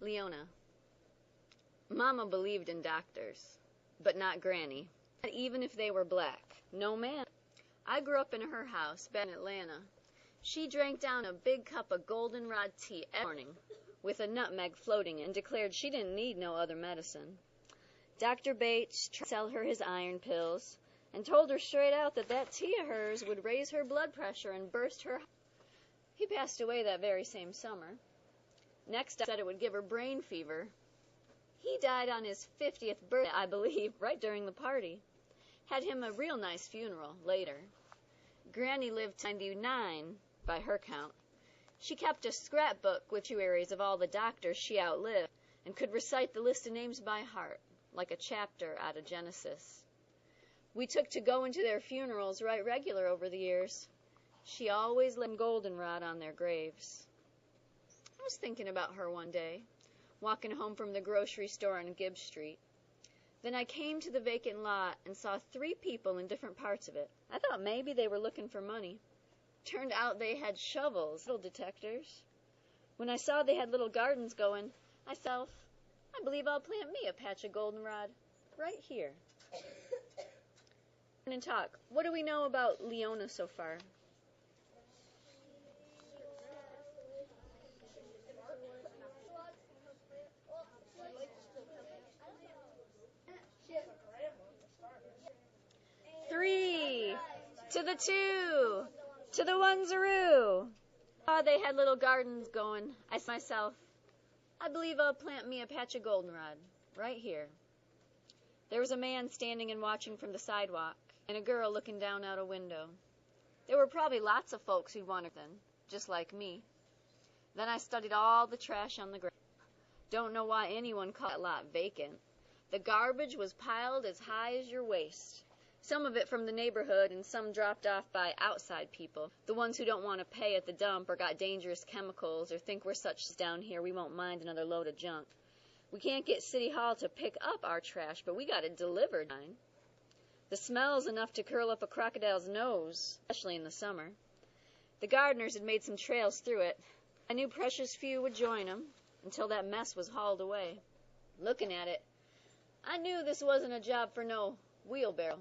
Leona. Mama believed in doctors, but not Granny. Even if they were black. No, ma'am. I grew up in her house back in Atlanta. She drank down a big cup of goldenrod tea every morning with a nutmeg floating in and declared she didn't need no other medicine. Dr. Bates tried to sell her his iron pills and told her straight out that that tea of hers would raise her blood pressure and burst her. He passed away that very same summer. Next, I said it would give her brain fever. He died on his 50th birthday, I believe, right during the party. Had him a real nice funeral later. Granny lived to 99 by her count. She kept a scrapbook with obituaries of all the doctors she outlived and could recite the list of names by heart, like a chapter out of Genesis. We took to going to their funerals right regular over the years. She always laid goldenrod on their graves. I was thinking about her one day, walking home from the grocery store on Gibbs Street. Then I came to the vacant lot and saw 3 people in different parts of it. I thought maybe they were looking for money. Turned out they had shovels, little detectors. When I saw they had little gardens going, I thought, I believe I'll plant me a patch of goldenrod right here. And talk. What do we know about Leona so far? Three, to the 2, to the 1-zaroo. They had little gardens going. I said to myself, I believe I'll plant me a patch of goldenrod right here. There was a man standing and watching from the sidewalk, and a girl looking down out a window. There were probably lots of folks who wanted them, just like me. Then I studied all the trash on the ground. Don't know why anyone called that lot vacant. The garbage was piled as high as your waist. Some of it from the neighborhood and some dropped off by outside people, the ones who don't want to pay at the dump or got dangerous chemicals or think we're such down here we won't mind another load of junk. We can't get City Hall to pick up our trash, but we got it delivered. The smell's enough to curl up a crocodile's nose, especially in the summer. The gardeners had made some trails through it. I knew precious few would join them until that mess was hauled away. Looking at it, I knew this wasn't a job for no wheelbarrow.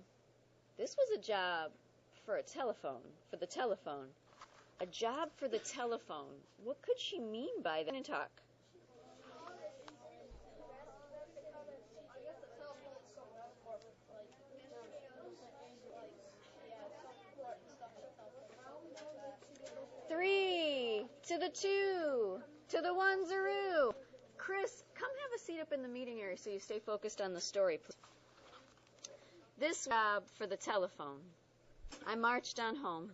This was a job for a telephone, for the telephone. A job for the telephone. What could she mean by that? Talk. Three, to the 2, to the 1-zaroo. Chris, come have a seat up in the meeting area so you stay focused on the story, please. This job for the telephone. I marched on home.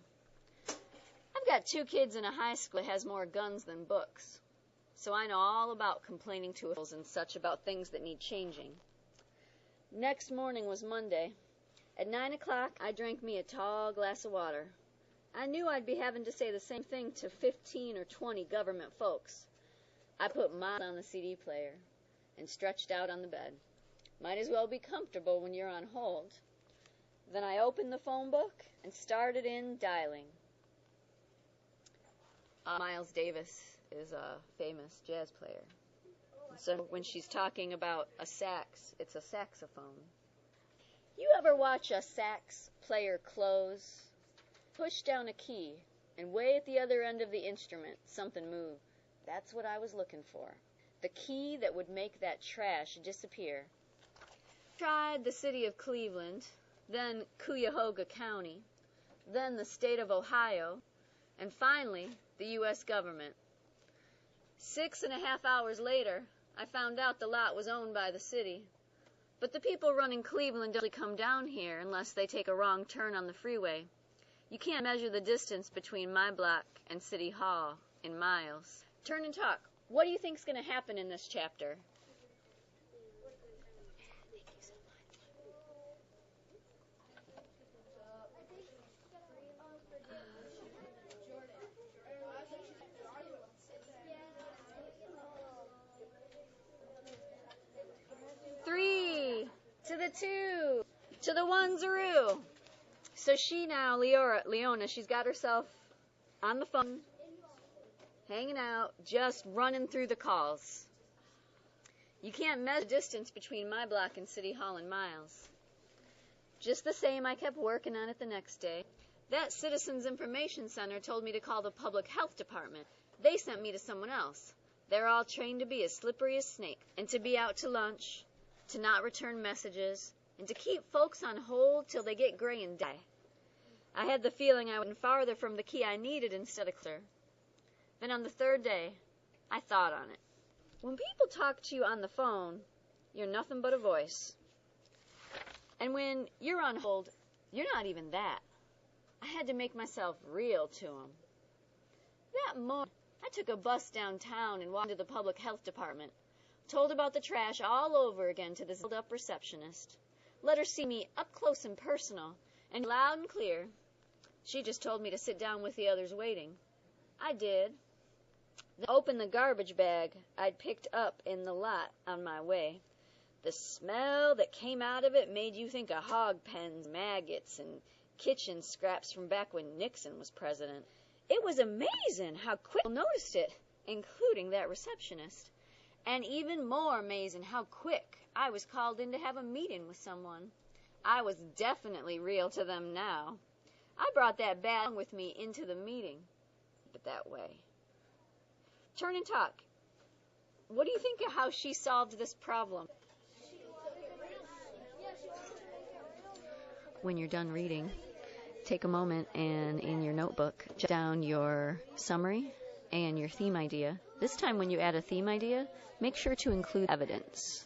I've got 2 kids in a high school that has more guns than books, so I know all about complaining to officials and such about things that need changing. Next morning was Monday. At 9 o'clock, I drank me a tall glass of water. I knew I'd be having to say the same thing to 15 or 20 government folks. I put mine on the CD player and stretched out on the bed. Might as well be comfortable when you're on hold. Then I opened the phone book and started in dialing. Miles Davis is a famous jazz player. So when she's talking about a sax, it's a saxophone. You ever watch a sax player close, push down a key, and way at the other end of the instrument, something moved? That's what I was looking for. The key that would make that trash disappear. Tried the city of Cleveland, then Cuyahoga County, then the state of Ohio, and finally the U.S. government. 6.5 hours later, I found out the lot was owned by the city. But the people running Cleveland don't come down here unless they take a wrong turn on the freeway. You can't measure the distance between my block and City Hall in miles. Turn and talk. What do you think's going to happen in this chapter? To the 2, to the 1-zaroo. So she now, Leona, she's got herself on the phone, hanging out, just running through the calls. You can't measure the distance between my block and City Hall in miles. Just the same, I kept working on it the next day. That Citizens Information Center told me to call the Public Health Department. They sent me to someone else. They're all trained to be as slippery as snakes, and to be out to lunch, to not return messages, and to keep folks on hold till they get gray and die. I had the feeling I went farther from the key I needed instead of closer. Then on the third day, I thought on it. When people talk to you on the phone, you're nothing but a voice. And when you're on hold, you're not even that. I had to make myself real to them. That morning, I took a bus downtown and walked to the Public Health Department. Told about the trash all over again to this up receptionist. Let her see me up close and personal, and loud and clear. She just told me to sit down with the others waiting. I did. Then opened the garbage bag I'd picked up in the lot on my way. The smell that came out of it made you think of hog pens, maggots, and kitchen scraps from back when Nixon was president. It was amazing how quick people noticed it, including that receptionist. And even more amazing how quick I was called in to have a meeting with someone. I was definitely real to them now. I brought that bag with me into the meeting, but that way. Turn and talk. What do you think of how she solved this problem? When you're done reading, take a moment and in your notebook, jot down your summary and your theme idea. This time when you add a theme idea, make sure to include evidence.